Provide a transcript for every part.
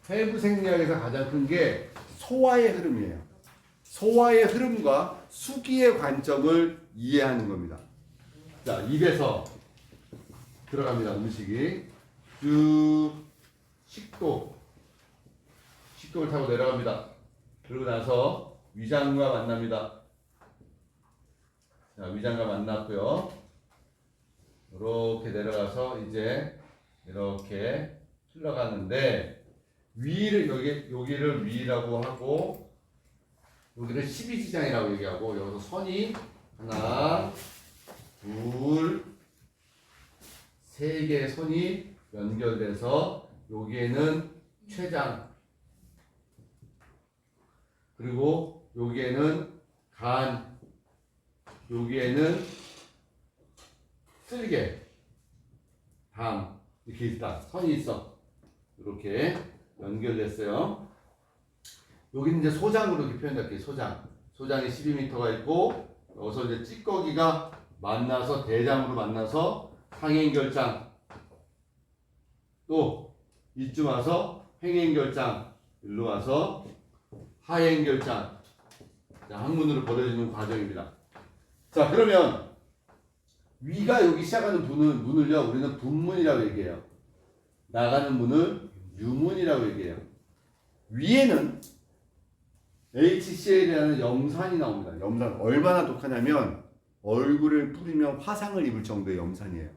해부 생리학에서 가장 큰 게 소화의 흐름이에요. 소화의 흐름과 수기의 관점을 이해하는 겁니다. 자, 입에서 들어갑니다. 음식이 쭉 식도를 타고 내려갑니다. 그러고 나서 위장과 만납니다. 자, 위장과 만났고요. 이렇게 내려가서 이제 이렇게 흘러가는데 위를 여기를 위라고 하고 여기를 12지장이라고 얘기하고 여기서 선이 하나, 둘, 세 개의 선이 연결돼서 여기에는 췌장 그리고 여기에는 간 여기에는 쓸개 담 이렇게 있다. 선이 있어. 이렇게 연결됐어요. 여기는 이제 소장으로 이렇게 표현할게요. 소장이 12m가 있고 여기서 이제 찌꺼기가 만나서 대장으로 만나서 상행결장 또 이쯤 와서 행행결장 일로 와서 하행결장 자, 항문으로 벌어지는 과정입니다. 자, 그러면 위가 여기 시작하는 문을요 우리는 분문이라고 얘기해요. 나가는 문을 유문이라고 얘기해요. 위에는 HCl이라는 염산이 나옵니다. 염산 얼마나 독하냐면 얼굴을 뿌리면 화상을 입을 정도의 염산이에요.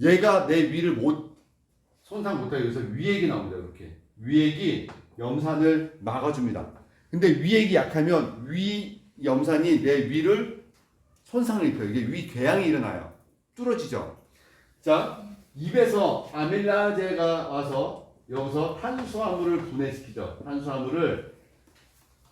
얘가 내 위를 손상 못하게 해서 위액이 나옵니다. 이렇게 위액이 염산을 막아줍니다. 근데 위액이 약하면 위 염산이 내 위를 손상을 입혀요. 이게 위 궤양이 일어나요. 뚫어지죠. 자, 입에서 아밀라제가 와서 여기서 탄수화물을 분해시키죠. 탄수화물을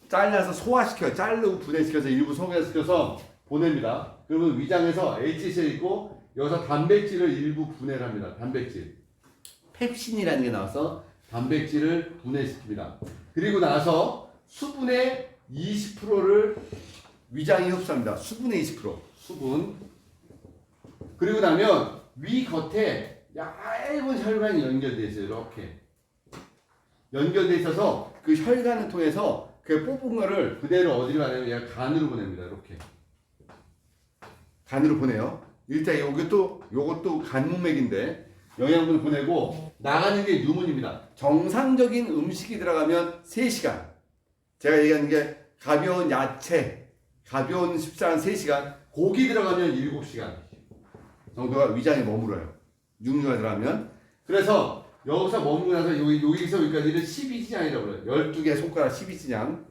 잘라서 소화시켜요. 자르고 분해시켜서 일부 소화시켜서 보냅니다. 그러면 위장에서 HCl 있고 여기서 단백질을 일부 분해를 합니다. 단백질. 펩신이라는 게 나와서 단백질을 분해시킵니다. 그리고 나서 수분의 20%를 위장이 흡수합니다. 수분의 20%. 수분. 그리고 나면 위 겉에 얇은 혈관이 연결되어 있어요. 이렇게. 연결되어 있어서 그 혈관을 통해서 그 뽑은 거를 그대로 어디로 가냐면 얘가 간으로 보냅니다. 이렇게. 간으로 보내요. 일단 요것도 간문맥인데 영양분을 보내고 나가는 게 유문입니다. 정상적인 음식이 들어가면 3시간. 제가 얘기하는 게 가벼운 야채, 가벼운 식사한 3시간, 고기 들어가면 7시간 정도가 위장에 머물어요. 육류가 들어가면. 그래서 여기서 머물고 나서 여기서 여기까지는 12지장이라고 그래요. 12개 손가락 12지장.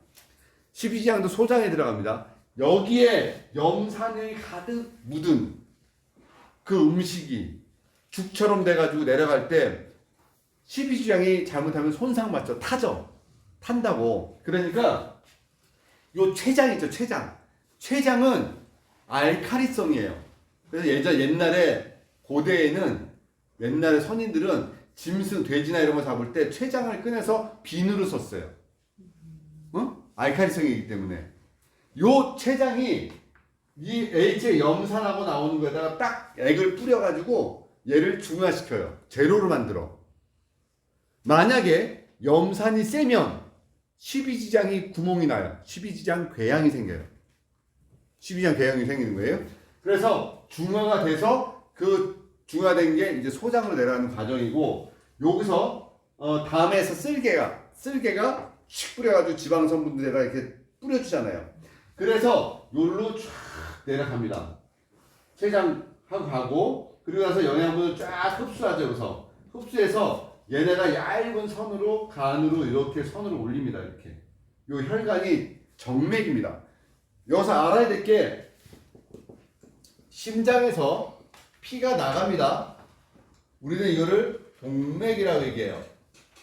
12지장도 소장에 들어갑니다. 여기에 염산이 가득 묻은 그 음식이 죽처럼 돼가지고 내려갈 때 12지장이 잘못하면 손상받죠. 타죠. 탄다고. 그러니까 요 췌장 있죠. 췌장은 알카리성이에요. 그래서 옛날에 고대에는 옛날에 선인들은 짐승, 돼지나 이런 거 잡을 때 췌장을 꺼내서 비누로 썼어요. 알카리성이기 때문에. 요 췌장이 이 H의 염산하고 나오는 거에다가 딱 액을 뿌려가지고 얘를 중화시켜요. 제로를 만들어. 만약에 염산이 세면 12지장이 구멍이 나요. 12지장 궤양이 생겨요. 12지장 궤양이 생기는 거예요. 그래서 중화가 돼서 그 중화된 게 이제 소장으로 내려가는 과정이고 여기서 담에서 쓸개가 씩 뿌려가지고 지방성분들에다 이렇게 뿌려주잖아요. 그래서 요로 쫙 내려갑니다. 췌장하고 가고 그리고 나서 영양분을 쫙 흡수하죠. 여기서 흡수해서 얘네가 얇은 선으로 간으로 이렇게 선으로 올립니다. 이렇게 요 혈관이 정맥입니다. 여기서 알아야 될 게 심장에서 피가 나갑니다. 우리는 이거를 동맥이라고 얘기해요.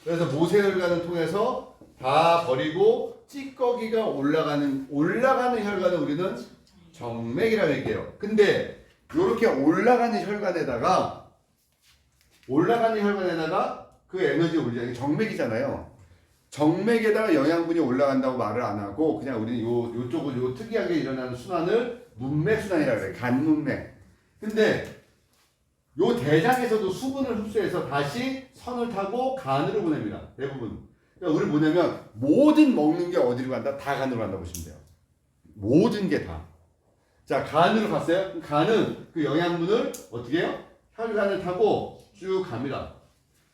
그래서 모세혈관을 통해서 다 버리고 찌꺼기가 올라가는 혈관을 우리는 정맥이라고 얘기해요. 근데 이렇게 올라가는 혈관에다가 그 에너지 올리는 게 정맥이잖아요. 정맥에다가 영양분이 올라간다고 말을 안 하고 그냥 우리는 요쪽을 특이하게 일어나는 순환을 문맥순환이라고 해요. 간문맥. 근데 요 대장에서도 수분을 흡수해서 다시 선을 타고 간으로 보냅니다. 대부분. 그러니까 우리 뭐냐면 모든 먹는 게 어디로 간다? 다 간으로 간다 보시면 돼요. 모든 게 다. 자, 간으로 갔어요. 그럼 간은 그 영양분을 어떻게 해요? 혈관을 타고 쭉 갑니다.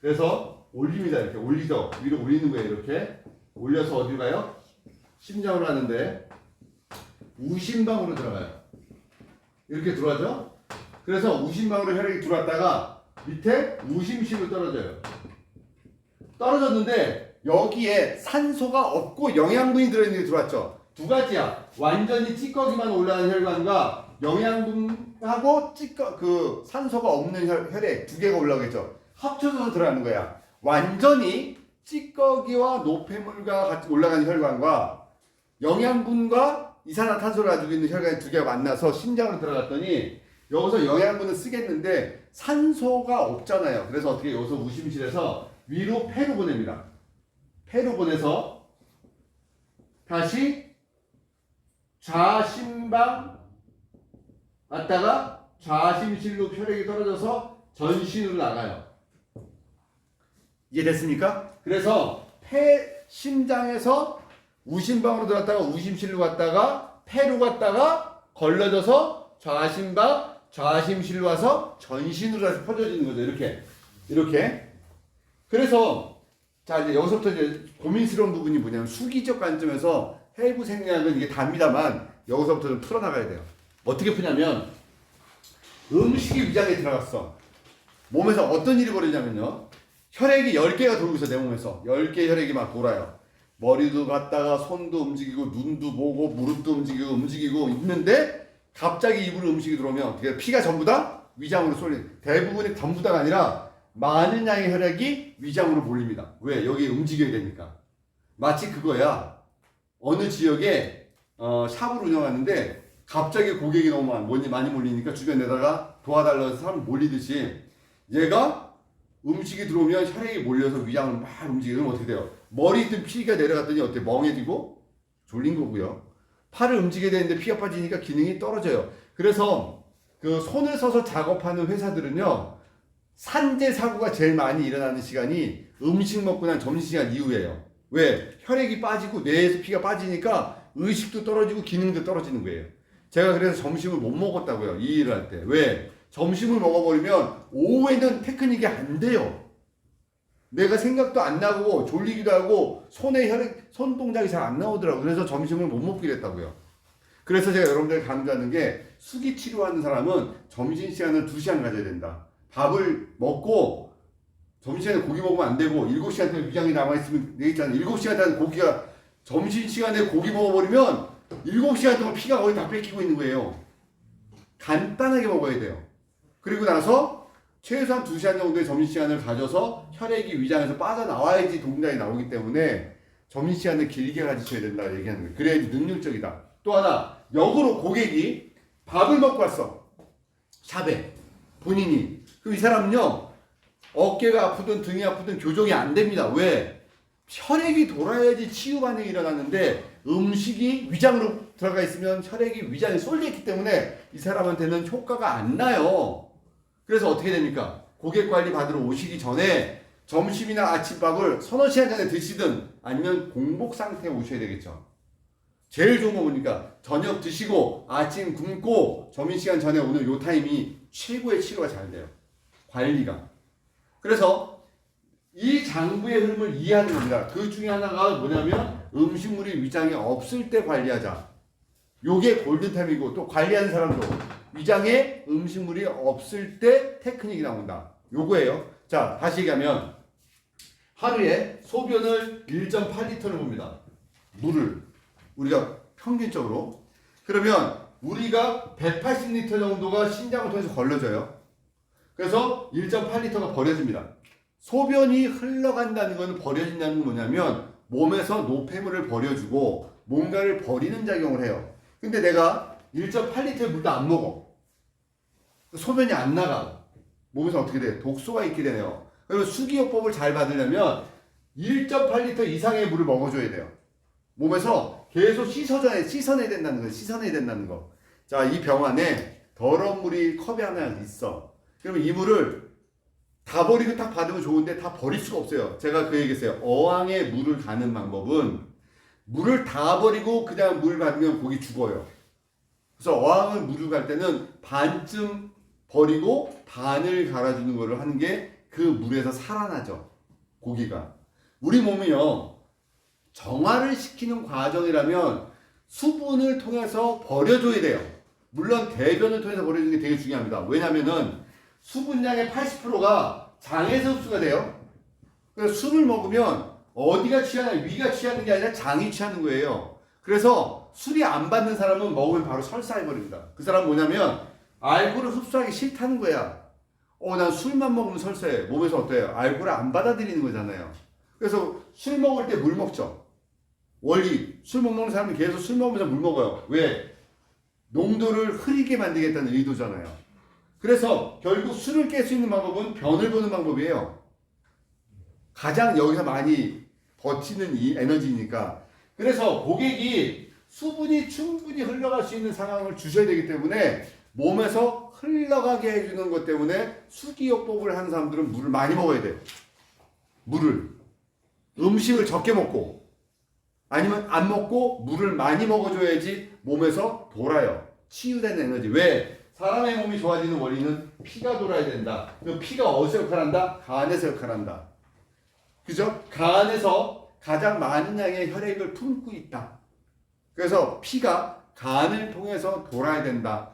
그래서 올립니다. 이렇게 올리죠. 위로 올리는 거예요. 이렇게 올려서 어디로 가요? 심장으로 가는데 우심방으로 들어가요. 이렇게 들어가죠. 그래서 우심방으로 혈액이 들어왔다가 밑에 우심실로 떨어져요. 떨어졌는데 여기에 산소가 없고 영양분이 들어있는 게 들어왔죠. 두 가지야. 완전히 찌꺼기만 올라가는 혈관과 영양분하고 그 산소가 없는 혈액 두 개가 올라오겠죠. 합쳐져서 들어가는 거야. 완전히 찌꺼기와 노폐물과 같이 올라가는 혈관과 영양분과 이산화탄소를 가지고 있는 혈관이 두 개가 만나서 심장으로 들어갔더니 여기서 영양분을 쓰겠는데 산소가 없잖아요. 그래서 어떻게 여기서 우심실에서 위로 폐로 보냅니다. 폐로 보내서 다시 좌심방 왔다가 좌심실로 혈액이 떨어져서 전신으로 나가요. 이해됐습니까? 그래서 심장에서 우심방으로 들어갔다가 우심실로 갔다가 폐로 갔다가 걸러져서 좌심방, 좌심실로 와서 전신으로 다시 퍼져지는 거죠. 이렇게. 그래서 자 이제 여기서부터 이제 고민스러운 부분이 뭐냐면 수기적 관점에서 해부 생리학은 이게 답니다만 여기서부터 좀 풀어나가야 돼요. 어떻게 푸냐면 음식이 위장에 들어갔어. 몸에서 어떤 일이 벌어지냐면요. 혈액이 10개가 돌고 있어. 내 몸에서 10개의 혈액이 막 돌아요. 머리도 갔다가 손도 움직이고 눈도 보고 무릎도 움직이고 있는데 갑자기 입으로 음식이 들어오면 어떻게 피가 전부 다 위장으로 쏠리는, 대부분이 전부 다가 아니라 많은 양의 혈액이 위장으로 몰립니다. 왜? 여기 움직여야 되니까. 마치 그거야. 어느 지역에 샵을 운영하는데 갑자기 고객이 너무 많이 몰리니까 주변에다가 도와달라고 해서 사람 몰리듯이 얘가 음식이 들어오면 혈액이 몰려서 위장을 막 움직이면 어떻게 돼요? 머리 있던 피가 내려갔더니 어떻게 멍해지고 졸린 거고요. 팔을 움직여야 되는데 피가 빠지니까 기능이 떨어져요. 그래서 그 손을 써서 작업하는 회사들은요. 산재 사고가 제일 많이 일어나는 시간이 음식 먹고 난 점심시간 이후예요. 왜? 혈액이 빠지고 뇌에서 피가 빠지니까 의식도 떨어지고 기능도 떨어지는 거예요. 제가 그래서 점심을 못 먹었다고요. 이 일을 할 때. 왜? 점심을 먹어버리면 오후에는 테크닉이 안 돼요. 내가 생각도 안 나고 졸리기도 하고 손 동작이 잘 안 나오더라고요. 그래서 점심을 못 먹기로 했다고요. 그래서 제가 여러분들 강조하는 게 수기 치료하는 사람은 점심시간을 2시간 가져야 된다. 밥을 먹고 점심시간에 고기 먹으면 안 되고 7시간 동안 위장이 남아있으면 되겠잖아요. 7시간 동안 고기가 점심시간에 고기 먹어버리면 7시간 동안 피가 거의 다 뺏기고 있는 거예요. 간단하게 먹어야 돼요. 그리고 나서 최소한 2시간 정도의 점심시간을 가져서 혈액이 위장에서 빠져나와야지 동작이 나오기 때문에 점심시간을 길게 가지셔야 된다 얘기하는 거예요. 그래야지 능률적이다. 또 하나, 역으로 고객이 밥을 먹고 왔어. 샵에 본인이. 그럼 이 사람은요 어깨가 아프든 등이 아프든 교정이 안 됩니다. 왜? 혈액이 돌아야지 치유 반응이 일어나는데 음식이 위장으로 들어가 있으면 혈액이 위장에 쏠려 있기 때문에 이 사람한테는 효과가 안 나요. 그래서 어떻게 됩니까? 고객 관리 받으러 오시기 전에 점심이나 아침밥을 서너 시간 전에 드시든 아니면 공복 상태에 오셔야 되겠죠. 제일 좋은 거 보니까 저녁 드시고 아침 굶고 점심시간 전에 오는 요 타임이 최고의 치료가 잘 돼요. 관리가. 그래서 이 장부의 흐름을 이해하는 겁니다. 그 중에 하나가 뭐냐면 음식물이 위장에 없을 때 관리하자. 요게 골든타임이고 또 관리하는 사람도 위장에 음식물이 없을 때 테크닉이 나온다. 요거예요. 자, 다시 얘기하면 하루에 소변을 1.8리터를 봅니다. 물을 우리가 평균적으로. 그러면 우리가 180리터 정도가 신장을 통해서 걸러져요. 그래서 1.8리터가 버려집니다. 소변이 흘러간다는 건 버려진다는 건 뭐냐면 몸에서 노폐물을 버려주고 뭔가를 버리는 작용을 해요. 근데 내가 1.8리터의 물도 안 먹어. 소변이 안 나가. 몸에서 어떻게 돼? 독소가 있게 되네요. 그리고 수기요법을 잘 받으려면 1.8리터 이상의 물을 먹어줘야 돼요. 몸에서 계속 씻어내야 된다는 거예요. 씻어내야 된다는 거. 자, 이 병 안에 더러운 물이 컵에 하나 있어. 그러면 이 물을 다 버리고 딱 받으면 좋은데 다 버릴 수가 없어요. 제가 그 얘기했어요. 어항에 물을 가는 방법은 물을 다 버리고 그냥 물 받으면 고기 죽어요. 그래서 어항을 물을 갈 때는 반쯤 버리고 반을 갈아주는 거를 하는 게 그 물에서 살아나죠. 고기가. 우리 몸이요. 정화를 시키는 과정이라면 수분을 통해서 버려줘야 돼요. 물론 대변을 통해서 버려주는 게 되게 중요합니다. 왜냐면은 수분량의 80%가 장에서 흡수가 돼요. 그래서 술을 먹으면 어디가 취하냐, 위가 취하는 게 아니라 장이 취하는 거예요. 그래서 술이 안 받는 사람은 먹으면 바로 설사해버립니다. 그 사람은 뭐냐면 알코올을 흡수하기 싫다는 거야. 난 술만 먹으면 설사해. 몸에서 어때요? 알코올을 안 받아들이는 거잖아요. 그래서 술 먹을 때 물 먹죠. 원리 술 못 먹는 사람은 계속 술 먹으면서 물 먹어요. 왜? 농도를 흐리게 만들겠다는 의도잖아요. 그래서 결국 술을 깰 수 있는 방법은 변을 보는 방법이에요. 가장 여기서 많이 버티는 이 에너지니까. 그래서 고객이 수분이 충분히 흘러갈 수 있는 상황을 주셔야 되기 때문에 몸에서 흘러가게 해주는 것 때문에 수기요법을 하는 사람들은 물을 많이 먹어야 돼요. 물을. 음식을 적게 먹고 아니면 안 먹고 물을 많이 먹어줘야지 몸에서 돌아요. 치유되는 에너지. 왜? 사람의 몸이 좋아지는 원리는 피가 돌아야 된다. 그 피가 어디서 역할한다? 간에서 역할한다. 그죠? 간에서 가장 많은 양의 혈액을 품고 있다. 그래서 피가 간을 통해서 돌아야 된다.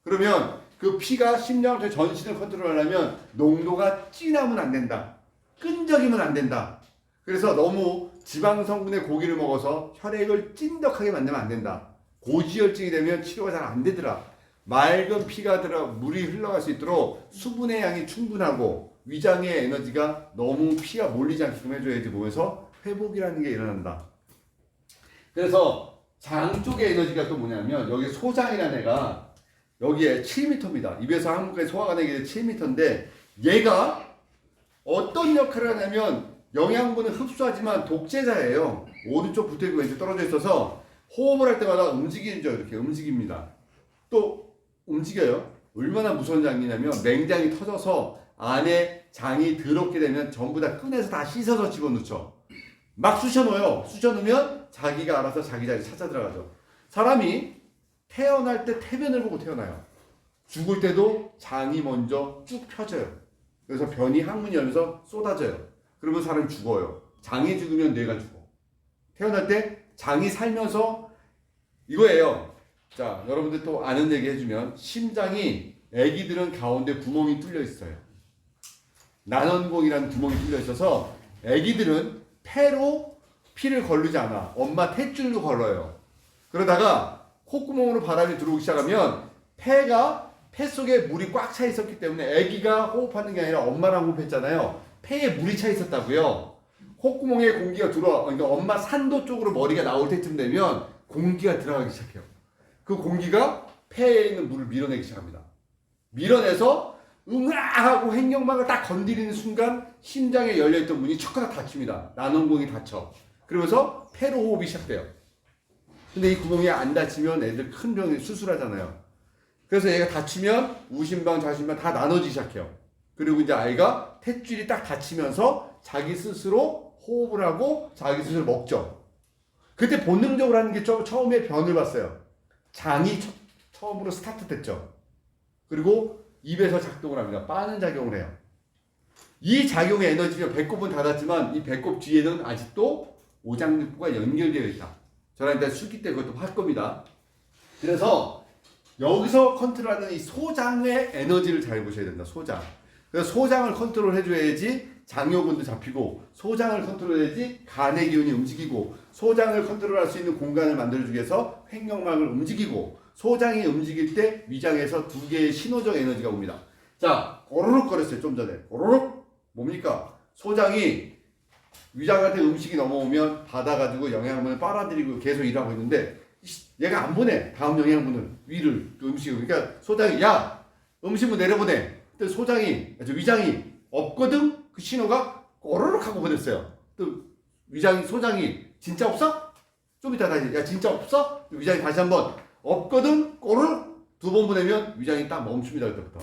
그러면 그 피가 심장을 통해 전신을 컨트롤하려면 농도가 진하면 안 된다. 끈적이면 안 된다. 그래서 너무 지방 성분의 고기를 먹어서 혈액을 찐득하게 만들면 안 된다. 고지혈증이 되면 치료가 잘 안 되더라. 맑은 피가 들어 물이 흘러갈 수 있도록 수분의 양이 충분하고 위장의 에너지가 너무 피가 몰리지 않게끔 해줘야지 몸에서 회복이라는 게 일어난다. 그래서 장 쪽의 에너지가 또 뭐냐면 여기 소장이라는 애가 여기에 7m입니다. 입에서 항문까지 소화가 되게 7m인데 얘가 어떤 역할을 하냐면 영양분을 흡수하지만 독재자예요. 오른쪽 붙어있고 왼쪽 떨어져 있어서 호흡을 할 때마다 움직이죠. 이렇게 움직입니다. 또 움직여요. 얼마나 무서운 장기냐면 맹장이 터져서 안에 장이 더럽게 되면 전부 다 꺼내서 다 씻어서 집어넣죠. 막 쑤셔넣어요. 쑤셔넣으면 자기가 알아서 자기 자리 찾아 들어가죠. 사람이 태어날 때 태변을 보고 태어나요. 죽을 때도 장이 먼저 쭉 펴져요. 그래서 변이 항문이 열면서 쏟아져요. 그러면 사람이 죽어요. 장이 죽으면 뇌가 죽어. 태어날 때 장이 살면서 이거예요. 자, 여러분들 또 아는 얘기 해주면 심장이 애기들은 가운데 구멍이 뚫려 있어요. 난원공이라는 구멍이 뚫려 있어서 애기들은 폐로 피를 거르지 않아. 엄마 탯줄로 걸어요. 그러다가 콧구멍으로 바람이 들어오기 시작하면 폐 속에 물이 꽉 차 있었기 때문에 애기가 호흡하는 게 아니라 엄마랑 호흡했잖아요. 폐에 물이 차 있었다고요. 콧구멍에 공기가 들어와. 그러니까 엄마 산도 쪽으로 머리가 나올 때쯤 되면 공기가 들어가기 시작해요. 그 공기가 폐에 있는 물을 밀어내기 시작합니다. 밀어내서 응아하고 횡격막을 딱 건드리는 순간 심장에 열려있던 문이 척하나 닫힙니다. 난원공이 닫혀. 그러면서 폐로 호흡이 시작돼요. 근데 이 구멍이 안 닫히면 애들 큰 병이 수술하잖아요. 그래서 얘가 닫히면 우심방, 좌심방 다 나눠지기 시작해요. 그리고 이제 아이가 탯줄이 딱 닫히면서 자기 스스로 호흡을 하고 자기 스스로 먹죠. 그때 본능적으로 하는 게 처음에 변을 봤어요. 장이 처음으로 스타트 됐죠. 그리고 입에서 작동을 합니다. 빠는 작용을 해요. 이 작용의 에너지가 배꼽은 닫았지만 이 배꼽 뒤에는 아직도 오장육부가 연결되어 있다. 저랑 일단 술기 때 그것도 할 겁니다. 그래서 여기서 컨트롤하는 이 소장의 에너지를 잘 보셔야 된다. 소장. 그래서 소장을 컨트롤 해줘야지 장요근도 잡히고, 소장을 컨트롤해야지 간의 기운이 움직이고, 소장을 컨트롤할 수 있는 공간을 만들어주기 위해서 횡격막을 움직이고, 소장이 움직일 때 위장에서 두 개의 신호적 에너지가 옵니다. 자, 꼬르륵 거렸어요. 좀 전에. 꼬르륵. 뭡니까? 소장이 위장한테 음식이 넘어오면 받아가지고 영양분을 빨아들이고 계속 일하고 있는데 얘가 안 보내. 다음 영양분을. 위를. 그 음식을. 그러니까 소장이 야! 음식물 내려보내. 근데 위장이 없거든? 그 신호가 꼬르륵 하고 보냈어요. 또 소장이 진짜 없어? 좀 이따 다시 야 진짜 없어? 위장이 다시 한번 없거든? 꼬르륵 2번 보내면 위장이 딱 멈춥니다. 그때부터.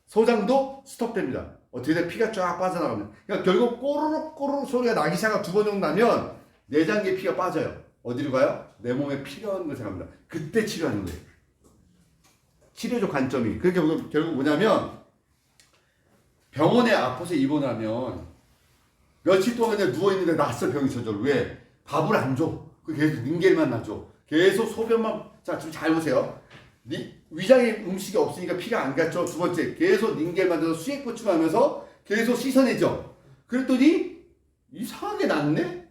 소장도 스톱됩니다. 어떻게 돼? 피가 쫙 빠져나갑니다. 그러니까 결국 꼬르륵 꼬르륵 소리가 나기 시작한 2번 정도 나면 내장기에 피가 빠져요. 어디로 가요? 내 몸에 피가 오는 걸 생각합니다. 그때 치료하는 거예요. 치료적 관점이. 그러니까 결국 뭐냐면 병원에 아파서 입원을 하면 며칠 동안 그냥 누워있는데 났어, 병이 저절로. 왜? 밥을 안 줘. 계속 닌겔만 놔줘. 계속 소변만. 자, 지금 잘 보세요. 위장에 음식이 없으니까 피가 안 갔죠. 두 번째, 계속 닌겔만 줘서 수액 보충하면서 계속 씻어내죠. 그랬더니 이상하게 낫네?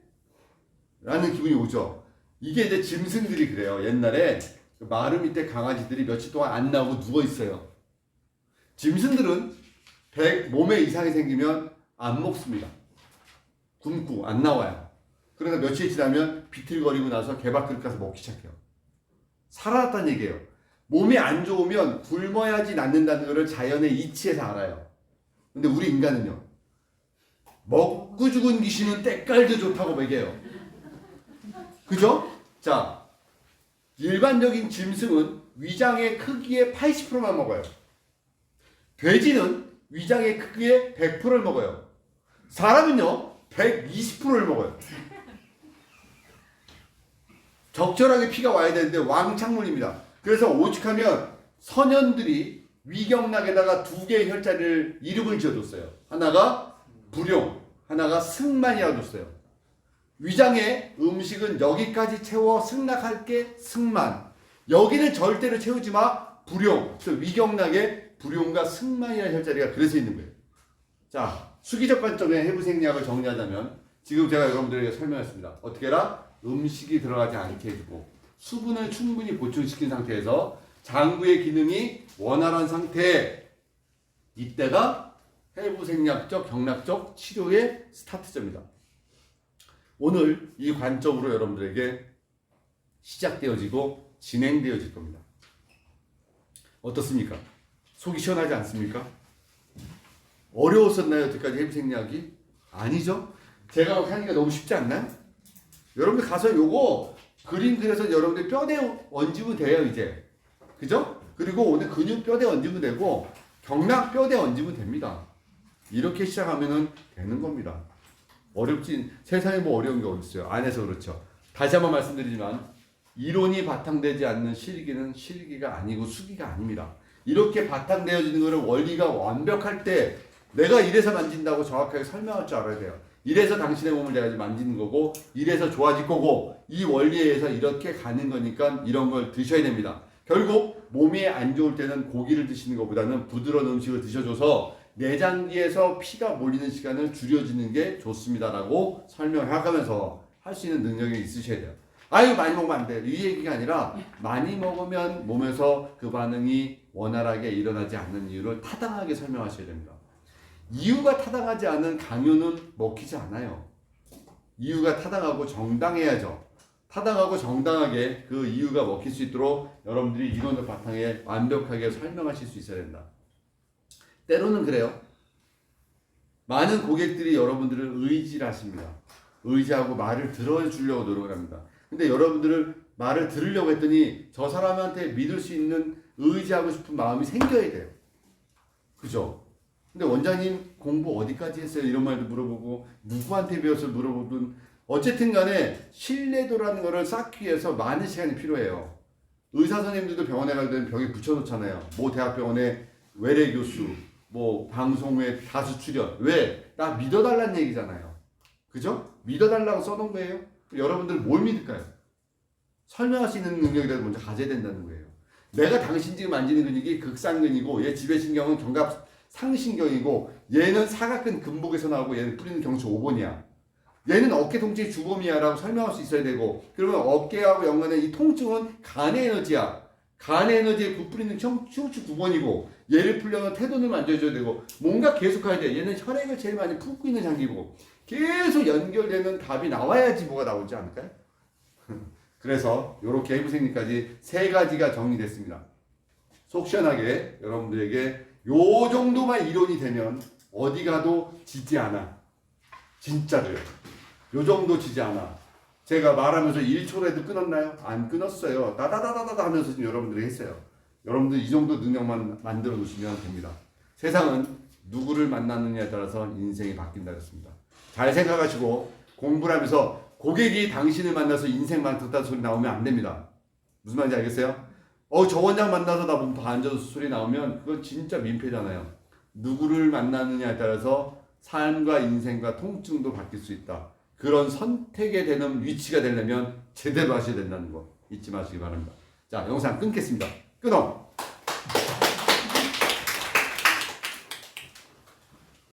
라는 기분이 오죠. 이게 이제 짐승들이 그래요. 옛날에 마루 밑에 강아지들이 며칠 동안 안 나오고 누워있어요. 짐승들은 몸에 이상이 생기면 안 먹습니다. 굶고 안 나와요. 그러다 며칠 지나면 비틀거리고 나서 개밥그릇 가서 먹기 시작해요. 살아났다는 얘기예요. 몸이 안 좋으면 굶어야지 낫는다는 것을 자연의 이치에서 알아요. 근데 우리 인간은요, 먹고 죽은 귀신은 때깔도 좋다고 먹여요. 그죠? 자, 일반적인 짐승은 위장의 크기의 80%만 먹어요. 돼지는 위장의 크기의 100%를 먹어요. 사람은요, 120%를 먹어요. 적절하게 피가 와야 되는데 왕창문입니다. 그래서 오죽하면 선현들이 위경락에다가 2개의 혈자리를 이름을 지어줬어요. 하나가 불용, 하나가 승만이라고 줬어요. 위장의 음식은 여기까지 채워 승락할게 승만. 여기는 절대로 채우지 마 불용. 그래서 위경락에 불용과 승만이라는 혈자리가 그래서 있는 거예요. 자, 수기적 관점의 해부생리학을 정리하자면 지금 제가 여러분들에게 설명했습니다. 어떻게 해라? 음식이 들어가지 않게 해주고 수분을 충분히 보충시킨 상태에서 장부의 기능이 원활한 상태. 이때가 해부생리학적 경락적 치료의 스타트점이다. 오늘 이 관점으로 여러분들에게 시작되어지고 진행되어질 겁니다. 어떻습니까? 속이 시원하지 않습니까? 어려웠었나요? 여태까지 해부생리학이? 아니죠? 제가 하니까 너무 쉽지 않나요? 여러분들 가서 요거 그림 그려서 여러분들 뼈대 얹으면 돼요, 이제. 그죠? 그리고 오늘 근육 뼈대 얹으면 되고 경락 뼈대 얹으면 됩니다. 이렇게 시작하면 되는 겁니다. 어렵진, 세상에 뭐 어려운 게 어딨어요. 안 해서 그렇죠. 다시 한번 말씀드리지만 이론이 바탕되지 않는 실기는 실기가 아니고 수기가 아닙니다. 이렇게 바탕되어지는 것을 원리가 완벽할 때 내가 이래서 만진다고 정확하게 설명할 줄 알아야 돼요. 이래서 당신의 몸을 내가 만지는 거고 이래서 좋아질 거고 이 원리에 의해서 이렇게 가는 거니까 이런 걸 드셔야 됩니다. 결국 몸이 안 좋을 때는 고기를 드시는 것보다는 부드러운 음식을 드셔줘서 내장기에서 피가 몰리는 시간을 줄여주는 게 좋습니다라고 설명해가면서 할 수 있는 능력이 있으셔야 돼요. 아유 많이 먹으면 안 돼. 이 얘기가 아니라 많이 먹으면 몸에서 그 반응이 원활하게 일어나지 않는 이유를 타당하게 설명하셔야 됩니다. 이유가 타당하지 않은 강요는 먹히지 않아요. 이유가 타당하고 정당해야죠. 타당하고 정당하게 그 이유가 먹힐 수 있도록 여러분들이 이론을 바탕에 완벽하게 설명하실 수 있어야 된다. 때로는 그래요. 많은 고객들이 여러분들을 의지를 하십니다. 의지하고 말을 들어주려고 노력을 합니다. 근데 여러분들을 말을 들으려고 했더니 저 사람한테 믿을 수 있는 의지하고 싶은 마음이 생겨야 돼요. 그죠? 근데 원장님 공부 어디까지 했어요? 이런 말도 물어보고 누구한테 배워서 물어보든 어쨌든 간에 신뢰도라는 거를 쌓기 위해서 많은 시간이 필요해요. 의사 선생님들도 병원에 갈 때는 벽에 붙여놓잖아요. 모 대학병원의 외래 교수, 뭐 방송에 다수 출연. 왜? 나 믿어달라는 얘기잖아요. 그죠? 믿어달라고 써놓은 거예요. 여러분들 뭘 믿을까요? 설명할 수 있는 능력이라도 먼저 가져야 된다는 거예요. 내가 당신 지금 만지는 근육이 극상근이고 얘 지배신경은 견갑 상신경이고 얘는 사각근 근복에서 나오고 얘는 뿌리는 경추 5번이야. 얘는 어깨 통증이 주범이야 라고 설명할 수 있어야 되고 그러면 어깨하고 연관된 이 통증은 간의 에너지야. 간의 에너지에 부뿌리는 경추 9번이고 얘를 풀려면 태돈을 만져줘야 되고 뭔가 계속 가야 돼. 얘는 혈액을 제일 많이 품고 있는 장기고 계속 연결되는 답이 나와야지 뭐가 나오지 않을까요? 그래서 이렇게 해부생리까지 3가지가 정리됐습니다. 속 시원하게 여러분들에게 요 정도만 이론이 되면 어디 가도 지지 않아. 진짜로요. 요 정도 지지 않아. 제가 말하면서 1초라도 끊었나요? 안 끊었어요. 따다다다다 하면서 지금 여러분들이 했어요. 여러분들 이 정도 능력만 만들어 놓으시면 됩니다. 세상은 누구를 만나느냐에 따라서 인생이 바뀐다 그랬습니다. 잘 생각하시고 공부를 하면서 고객이 당신을 만나서 인생 많다는 소리 나오면 안 됩니다. 무슨 말인지 알겠어요? 저 원장 만나서 나 몸 반져서 소리 나오면 그건 진짜 민폐잖아요. 누구를 만나느냐에 따라서 삶과 인생과 통증도 바뀔 수 있다. 그런 선택에 되는 위치가 되려면 제대로 하셔야 된다는 거 잊지 마시기 바랍니다. 자, 영상 끊겠습니다. 끊어!